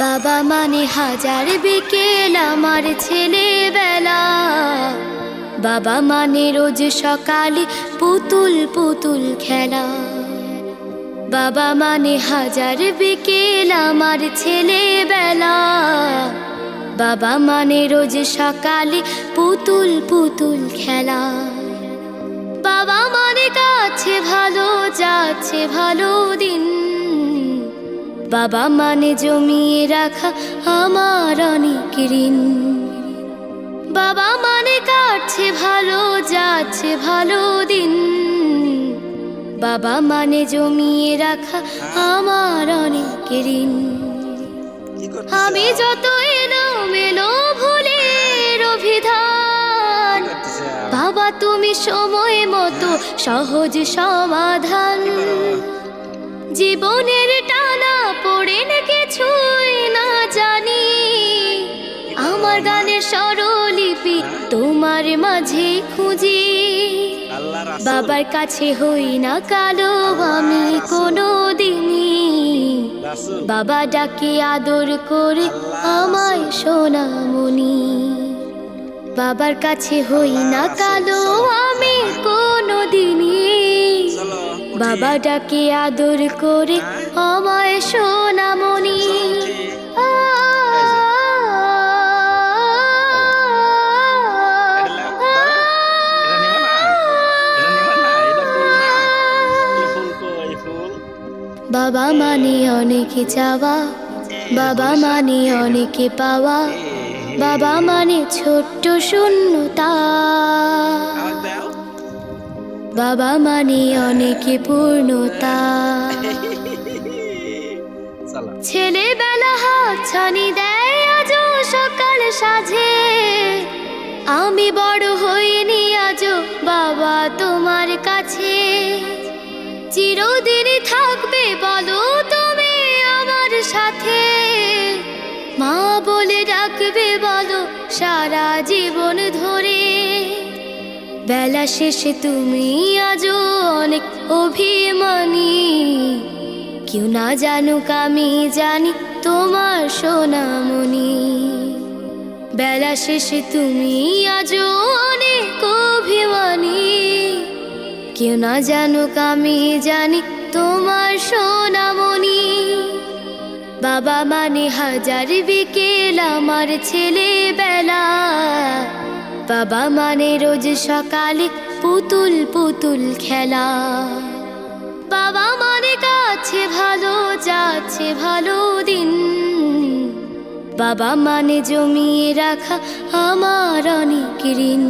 বাবা মানে হাজার বিকেল আমার ছেলেবেলা। বাবা মানে রোজ সকালে পুতুল পুতুল খেলা। বাবা মানে হাজার বিকেল আমার ছেলেবেলা। বাবা মানে রোজ সকালে পুতুল পুতুল খেলা। বাবা মানে কাছে ভালো যাচ্ছে ভালো দিন। বাবা মানে জমিয়ে রাখা আমার অনেক ঋণ। বাবা মানে কাটছে ভালো যাচ্ছে ভালো দিন। বাবা মানে জমিয়ে রাখা আমার অনেক ঋণ। আমি যত এলোমেলো ভুলের অভিধান, বাবা তুমি সময় মতো সহজ সমাধান। জীবনের টানা পড়ে কিছুই না জানি, আমার গানের স্বরলিপি তোমার মাঝে খুঁজি। বাবার কাছে হই না কালো আমি কোনো দিনই, বাবা ডাকে আদর করে আমায় সোনামণি। বাবার কাছে হই না কালো আমি কোনো দিনই, বাবা ডাকে আদর করে আমায় সোনামণি। বাবা মানে অনেকে চাওয়া, বাবা মানে অনেকে পাওয়া। বাবা মানে ছোট্ট শূন্যতা, বাবা মানে অনেকে পূর্ণতা। ছেলেবেলা হাতছানি দেয় আজও সকাল সাজে। আমি বড় হইনি আজও বাবা তোমার কাছে। চিরদিনই থাকবে বলো তুমি আমার সাথে, মা বলে ডাকবে বলো সারা জীবন ধরে। বেলা শেষে তুমি আজও অনেক অভিমানী, কেউ না জানুক আমি জানি তোমার সোনামণি। বেলা শেষে তুমি আজও অনেক অভিমানী, কেউ না জানুক আমি জানি তোমার সোনামণি। বাবা মানে হাজার বিকেল আমার ছেলেবেলা। বাবা মানে রোজ সকালে পুতুল পুতুল খেলা। বাবা মানে কাছে ভালো যাচ্ছে ভালো দিন। বাবা মানে জমিয়ে রাখা আমার অনেক ঋণ।